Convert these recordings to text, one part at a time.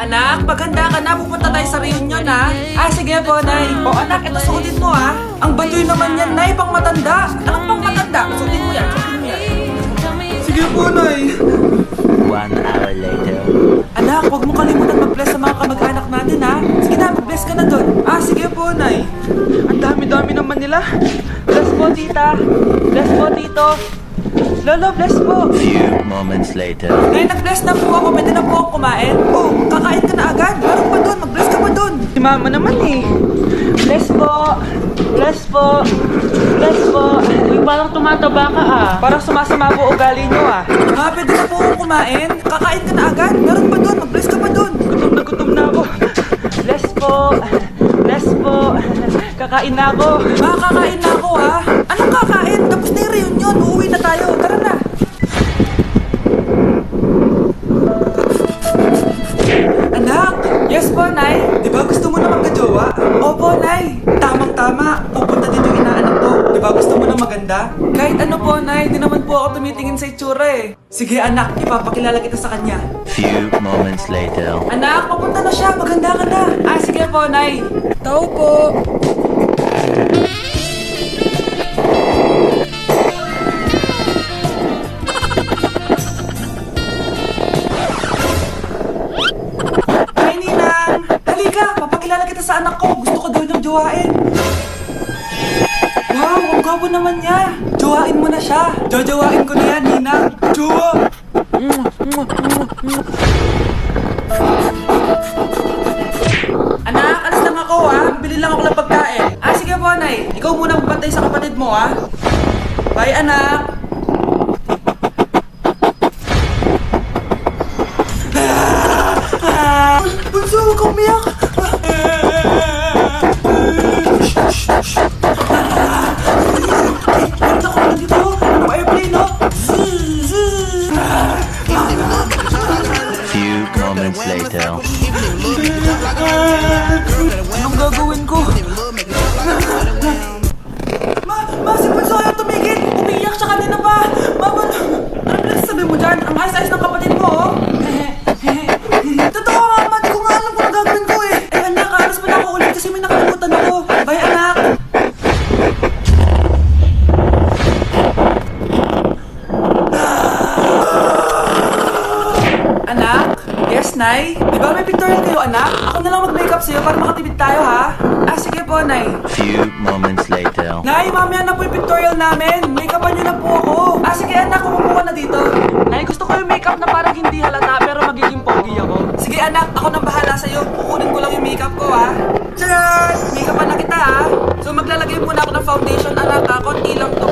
Anak, paghanda ka na, pupunta tayo sa reunion ha. Sige po, Nay. Anak, ito suotin mo ha. Ang baduy naman yan, Nay, pang matanda. Anong pang matanda? Suotin mo yan, suotin mo yan. Sige po, Nay. 1 hour later. Anak, huwag mo kalimutan mag-bless sa mga kamag-anak natin ha. Sige na, mag-bless ka na doon. Sige po, Nay. Ang dami-dami naman nila. Bless po, tita. Bless po, tito. Lolo, bless po. Few moments later. Nay, nag-bless na po ako. Pwede na po ako kumain. Kakain ka na agad. Meron pa doon. Mag-bless ka pa doon. Si mama naman eh. Bless po. Bless po. Bless po. Uy, parang tumataba ka Parang sumasama po ugali nyo pwede na po ako kumain. Kakain ka na agad. Meron pa doon. Mag-bless ka pa doon. Gutom na ako. Bless po. Bless po. Kakain na ako. Kakain na ako Anong kakain? Tapos na yung reunion. Uuwi na tayo. Tara na. Anak! Yes po, Nay. Di ba gusto mo na magka-jowa? Opo, Nay. Tamang-tama. Pupunta dito yung inaanak ko. Di ba gusto mo na maganda? Kahit ano po, Nay. Di naman po ako tumitingin sa itsura Sige, anak. Ipapakilala kita sa kanya. Few moments later. Anak, papunta na siya. Maganda ka na. Sige po, Nay. Tao po. Hi, Ninang. Halika, papakilala kita sa anak ko. Gusto ko daw niyang jowain. Wow, ang gwapo naman niya. Jowain mo na siya. Jojowain ko na yan, Ninang. Jowa. Anak, alis lang ako Bili lang ako ng pagkain. Sige po, Nay. Ikaw muna magbantay sa kapatid mo Bye, anak. Bunso, huwag kang umiyak. Meron ako dito. Anong airplane, Few moments later. Anong gagawin ko? Si Bunso ayaw tumigil! Umiiyak siya kanina pa! Mama, anong nagsasabi mo dyan? Ang ayos-ayos ng kapatid mo, Totoo, Mama! Di ko nga alam kung ang gagawin ko anak, alas pa na ako ulit kasi may nakalimutan ako. Bye, anak! Anak? Yes, Nay? Di ba may pictorial kayo, anak? Ako na lang mag-makeup sa'yo para makatipid tayo, ha? Sige po, Nay. Few moments later. Nay, mamaya na po yung pictorial namin. Make-upan niyo na po ako. Sige, anak, kumukuha na dito. Nay, gusto ko yung make-up na parang hindi halata pero magiging pogi ako. Sige, anak, ako nang bahala sa'yo. Kukunin ko lang yung make-up ko, Tcharan! Make-upan na kita, So, maglalagay muna ako ng foundation, anak, konti lang to.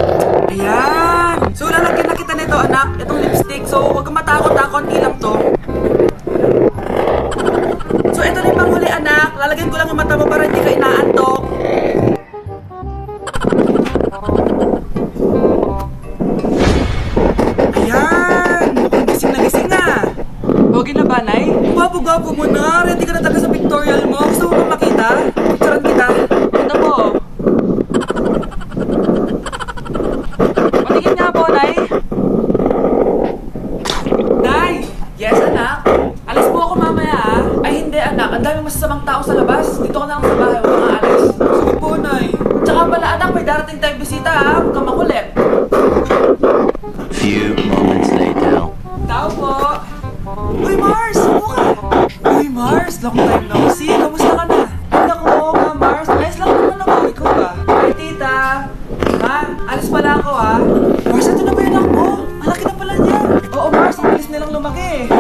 Ayan! So, lalagyan na kita nito, anak. Itong lipstick. So, huwag kang matakot, konti lang to. So, ito na yung panghuli, anak. Lalagyan ko lang yung mata mo para hindi ka inaantok. Ayan! Mukhang gising na gising Okay na ba, Nay? Gwapo-gwapo mo na. Ready ka na talaga sa pictorial mo. Gusto mo bang makita? Picturean kita. Ito po. Patingin nga po, Nay. Nay! Yes, anak? Alis po ako mamaya, Ay, hindi, anak. Ang daming masasamang tao sa labas. Dito ka na lang sa bahay. Huwag kang aalis. Sige po, Nay. Tsaka pala, anak, may darating tayong bisita, Huwag kang makulit. Few moments later. Tao po. Uy, Mars! Ano ka? Uy, Mars! Long time no see. Kamusta ka na? Ay, naku, Mars. Ayos lang naman ako. Ikaw ba? Ay, tita. Ma, alis pala ako, Mars, ito na ba yung anak mo? Malaki na pala niya. Oo, Mars. Ang bilis nilang lumaki.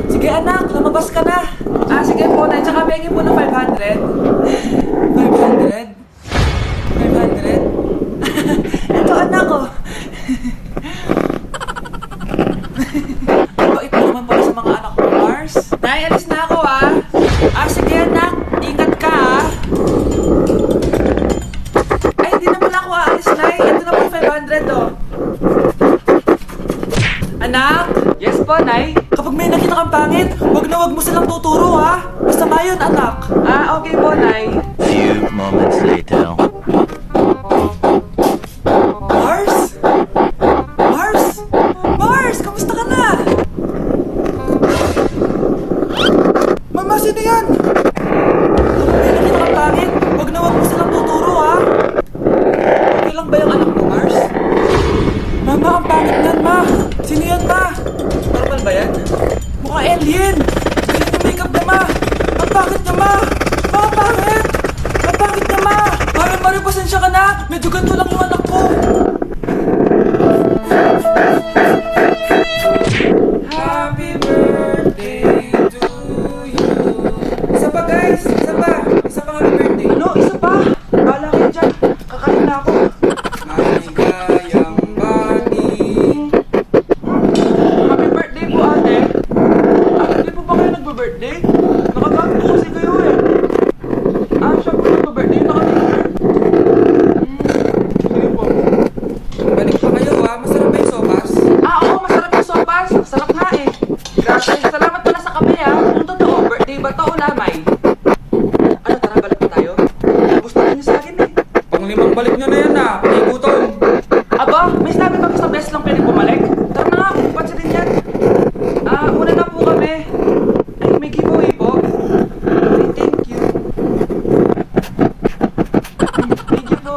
Sige, anak. Lumabas ka na. Sige po, Nay. Tsaka bengi po na 500. 500? 500? Ito, anak, Bait mo naman pala sa mga anak mo, Mars. Nay, alis na ako, sige, anak. Ingat ka, Ay, hindi na pala ako aalis, Nay. Ito na po 500, Anak? Yes po, Nay. Kapag may nakita kang pangit, wag na wag mo silang tuturo, Masama yun, anak. Okay po, Nay. Few moments later. Mars? Mars? Mars, kamusta ka na? alien! Galing yung makeup niya, ma! Ang pangit niya, ma! Ang pangit! Ang pangit niya, ma! Mare, pasensya ka na! Medyo ganito lang yung anak ko! Happy birthday to you! Isa pa, guys! Isa pa! Isa pa happy birthday! Ano? Isa pa? Bala kayo dyan! Kakain na ako! Maligayang bati! Happy birthday po, ate! Hindi po ba kayo nagbe-birthday? Nakagago po kasi kayo eh! Siya po nagbe-birthday? Nakagago? Sige po. Balik pa kayo ha? Masarap ba yung sopas? Oo, masarap yung sopas! Sarap nga eh! Grabe, salamat pala sa kape ha! Kung totoo, birthday ba to o lamay? Ano, tara, balik pa tayo? Gusto niyo sa akin eh! Panglimang balik nyo na yan ha! Paigutom! Aba, may sabi ba sa best lang pwede bumalik? Tara na nga, bupat sa din yan! Una na po kami! Ay, may giveaway po! Ay, thank you! Thank you po!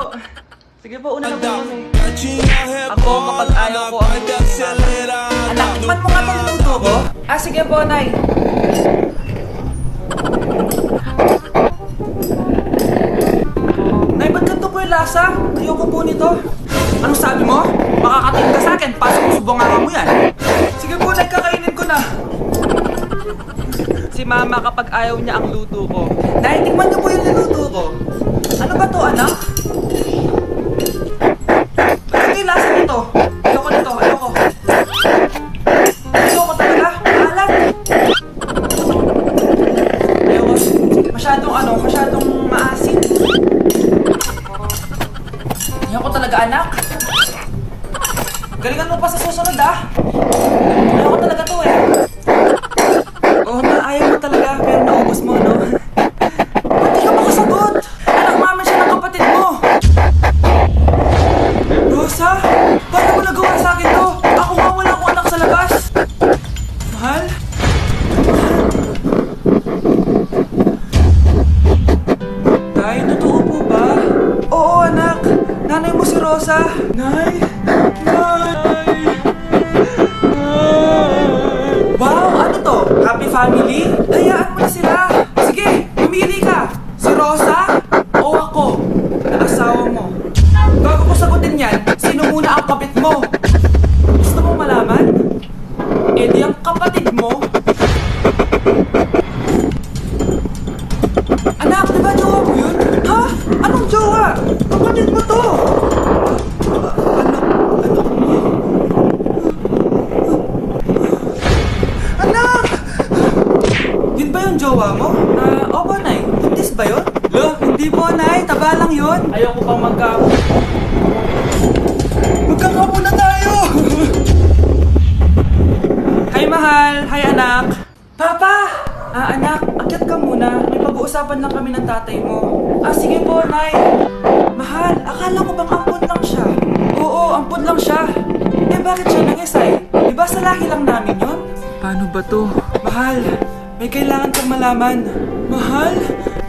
Sige po, una na po kami! Ako, kapag-ayaw ko ang anak, man mo nga itong luto ko? Sige po, Nay! Nay, ba't ganito po yung lasa? Ayoko po nito. Anong sabi mo? Makakatingin ka sa akin, pasok mo subungangan mo yan. Sige po, Nay, kakainin ko na. Si Mama kapag ayaw niya ang luto ko. Nay, tikman niyo po yung niluto ko. Ano ba to, anak? Ano yung lasa nito? Ayoko nito, ayoko. Ayoko talaga, alat. Ayoko, masyadong maasin. Ayoko talaga, anak. Galingan mo pa sa susunod, Ayoko talaga to, eh. Oo na, ayaw mo talaga, pero naubos mo, no? Ba't di ka makasagot? Anak, mama siya ng kapatid mo. Rosa, paano mo nagawa sa akin to? Ako nga wala akong anak sa labas. Mahal? Tay, totoo po ba? Oo, anak. Nanay mo si Rosa. Nay! Wow, ano to? Happy family? Hayaan mo na sila. Sige, pumili ka. Si Rosa o ako na asawa mo. Bago ko sagutin yan, sino muna ang kapit mo? Gusto mo malaman? Di ang kapatid mo. Anak, di ba jowa mo yun? Ha? Anong jowa? Kapatid mo to. Anak! Yun ba yung jowa mo? Opo, Nay. Buntis ba yun? Hindi po, Nay. Taba lang yun. Ayoko pang magkapo. Magkakapo na tayo! Hi, mahal. Hi, anak. Papa! Anak, akyat ka muna. May pag-uusapan lang kami ng tatay mo. Sige po, Nay. Mahal, akala ko bang ampun lang siya? Oo, ampun lang siya. Bakit siya nangisay? Diba sa lahi lang namin yun? Paano ba to? Mahal, may kailangan kang malaman. Mahal,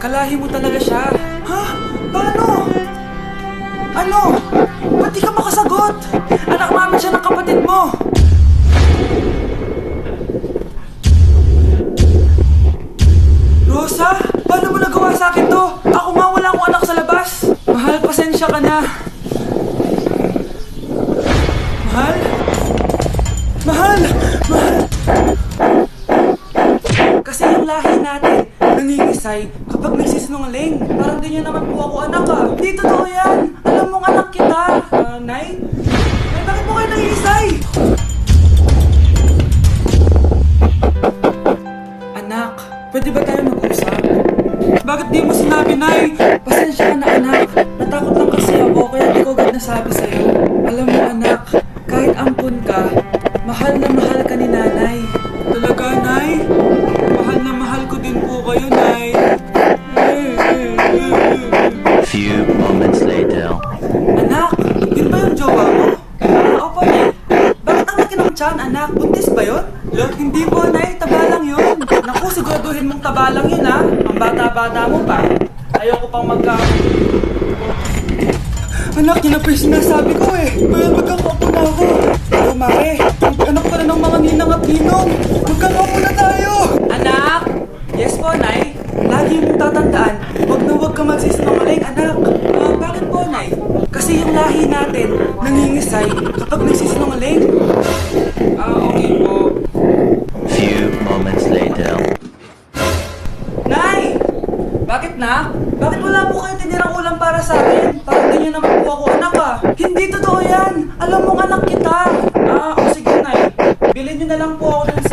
kalahi mo talaga siya. Ha? Paano? Ano? Ba't di ka makasagot? Anak, mama siya ng kapatid mo. Rosa, paano mo nagawa sa akin to? Ako nga wala akong anak sa labas. Mahal, pasensya ka na. Mahal? Mahal! Mahal! Kasi yung lahi natin, nangingisay kapag nagsisinungaling. Parang di niya naman po ako anak Di totoo yan! Alam mong anak kita! Nay? Nay, bakit mo kayo nangingisay? Anak, pwede ba tayo mag-usap? Bakit di mo sinabi, Nay? Pasensya ka na, anak. Natakot lang kasi ako, kaya di ko agad nasabi sa'yo. Alam mo, anak, kahit ampun ka, mahal na mahal ka ni nanay. Talaga, Nay? Mahal na mahal ko din po kayo, Nay. Few moments later. Anak, yun ba yung jowa mo? Opo, Nay. Bakit ang laki ng tiyan, anak? Buntis ba yun? Hindi po, Nay. Taba lang yun. Naku, siguraduhin mong taba lang yun, Ang bata-bata mo pa. Ayoko pang Anak, yun na pa yung sinasabi ko Mahal, magkakapo na ako. Mare, anak pa na ng mga ninang at ninong. Magkakapo na tayo. Nak, bakit wala po kayong tinirang ulam para sa akin? Parang ganyan naman po ako, anak ah. Hindi totoo yan. Alam mong anak kita. Ah, o sige, Nay. Bilhin nyo na lang po ako dun